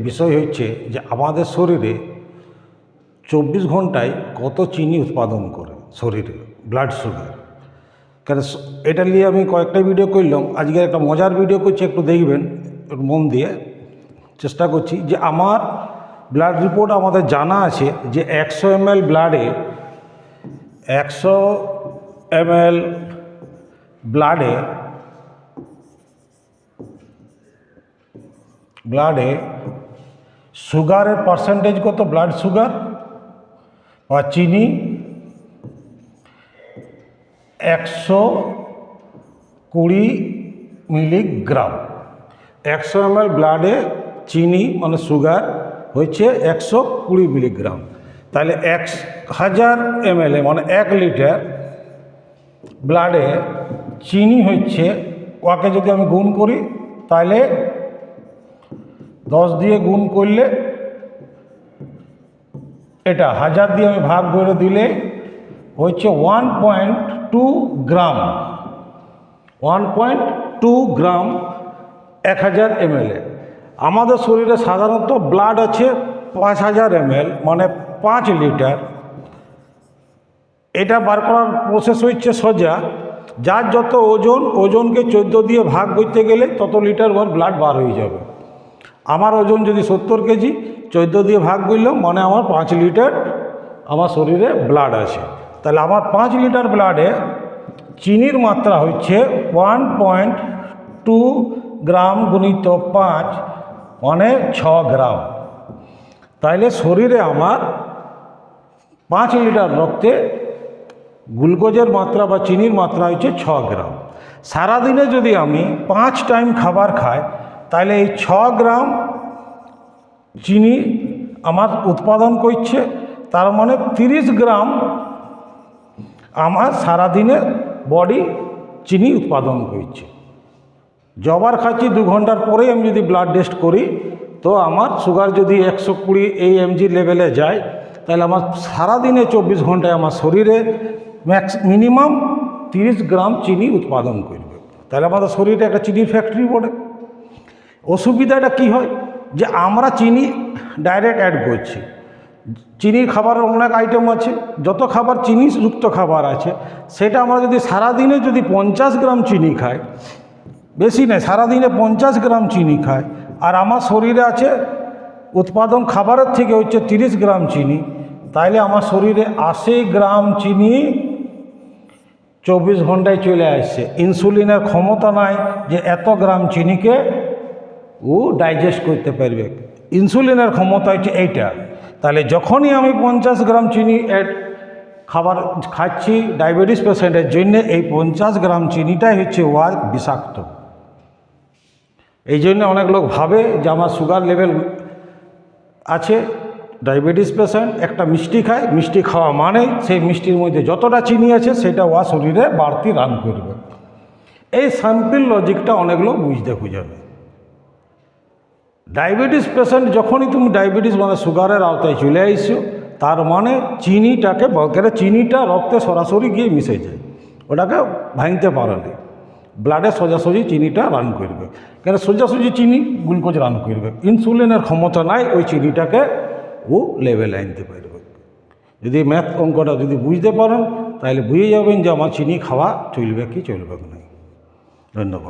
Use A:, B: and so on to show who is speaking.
A: বিষয় হচ্ছে যে আমাদের শরীরে 24 ঘন্টায় কত চিনি উৎপাদন করে শরীরে ব্লাড সুগার। কারণ এটা নিয়ে আমি কয়েকটা ভিডিও করলাম, আজকে একটা মজার ভিডিও করছি, একটু দেখবেন, একটু মন দিয়ে চেষ্টা করছি। যে আমার ব্লাড রিপোর্ট আমাদের জানা আছে যে 100 ml ব্লাডে 100 ml ব্লাডে সুগারের পার্সেন্টেজ কত, ব্লাড সুগার বা চিনি 120 মিলিগ্রাম। 100 ml ব্লাডে চিনি মানে সুগার হচ্ছে 120 মিলিগ্রাম। তাহলে 1000 ml মানে 1 লিটার ব্লাডে চিনি হচ্ছে, ওকে যদি আমি গুণ করি তাহলে 10 দিয়ে গুণ করলে, এটা 1000 দিয়ে আমি ভাগ করে দিলে হচ্ছে 1.2 গ্রাম। 1.2 গ্রাম 1000 ml। আমাদের শরীরে সাধারণত ব্লাড আছে 5000 ml মানে 5 লিটার। এটা বার করার প্রসেস হচ্ছে সোজা, যার যত ওজন, ওজনকে 14 দিয়ে ভাগ করতে গেলে তত লিটার ভর ব্লাড বার হয়ে যাবে। আমার ওজন যদি 70 কেজি, 14 দিয়ে ভাগ করলাম মানে আমার 5 লিটার আমার শরীরে ব্লাড আছে। তাহলে আমার 5 লিটার ব্লাডে চিনির মাত্রা হচ্ছে 1.2 গ্রাম গুণিত 5 মানে 6 গ্রাম। তাইলে শরীরে আমার 5 লিটার রক্তে গ্লুকোজের মাত্রা বা চিনির মাত্রা হচ্ছে 6 গ্রাম। সারাদিনে যদি আমি 5 টাইম খাবার খাই তাহলে এই 6 গ্রাম চিনি আমার উৎপাদন করছে, তার মানে 30 গ্রাম আমার সারাদিনে বডি চিনি উৎপাদন করছে। যবার খাচ্ছি 2 ঘন্টার পরেই আমি যদি ব্লাড টেস্ট করি তো আমার সুগার যদি 120 AMG লেভেলে যায়, তাহলে আমার সারাদিনে 24 ঘন্টায় আমার শরীরে মিনিমাম 30 গ্রাম চিনি উৎপাদন করবে। তাহলে আমাদের শরীরে একটা চিনির ফ্যাক্টরি বটে। অসুবিধাটা কি হয় যে আমরা চিনি ডাইরেক্ট অ্যাড করছি। চিনির খাবারের অনেক আইটেম আছে, যত খাবার চিনি যুক্ত খাবার আছে সেটা আমরা যদি সারাদিনে যদি 50 গ্রাম চিনি খাই, বেশি নয়, সারাদিনে 50 গ্রাম চিনি খাই, আর আমার শরীরে আছে উৎপাদন খাবারের থেকে হচ্ছে 30 গ্রাম চিনি, তাইলে আমার শরীরে 80 গ্রাম চিনি 24 ঘন্টায় চলে আসছে। ইনসুলিনের ক্ষমতা নাই যে এত গ্রাম চিনিকে ও ডাইজেস্ট করতে পারবে। ইনসুলিনের ক্ষমতা হচ্ছে এইটা। তাহলে যখনই আমি 50 গ্রাম চিনি খাবার খাচ্ছি ডায়াবেটিস পেশেন্টের জন্য, এই 50 গ্রাম চিনিটাই হচ্ছে ওয়ার বিষাক্ত। এই জন্য অনেক লোক ভাবে যে আমার সুগার লেভেল আছে, ডায়াবেটিস পেশেন্ট একটা মিষ্টি খায়, মিষ্টি খাওয়া মানে সেই মিষ্টির মধ্যে যতটা চিনি আছে সেটা ওয়া শরীরে বাড়তি রান করবে। এই সিম্পল লজিকটা অনেক লোক বুঝতে খুঁজে না। ডায়াবেটিস পেশেন্ট যখনই তুমি ডায়াবেটিস মানে সুগারের আওতায় চলে আইসো, তার মানে চিনিটাকে চিনিটা রক্তে সরাসরি গিয়ে মিশে যায়, ওটাকে ভাঙতে পারে না। ব্লাডে সোজাসুজি চিনিটা রান করবে, কেন সোজাসুজি চিনি গ্লুকোজ রান করবে। ইনসুলিনের ক্ষমতা নাই ওই চিনিটাকে ও লেভেলে আনতে পারবে। যদি ম্যাথ অঙ্কটা যদি বুঝতে পারেন তাহলে বুঝে যাবেন যে আমার চিনি খাওয়া চলবে কি চলবে না। ধন্যবাদ।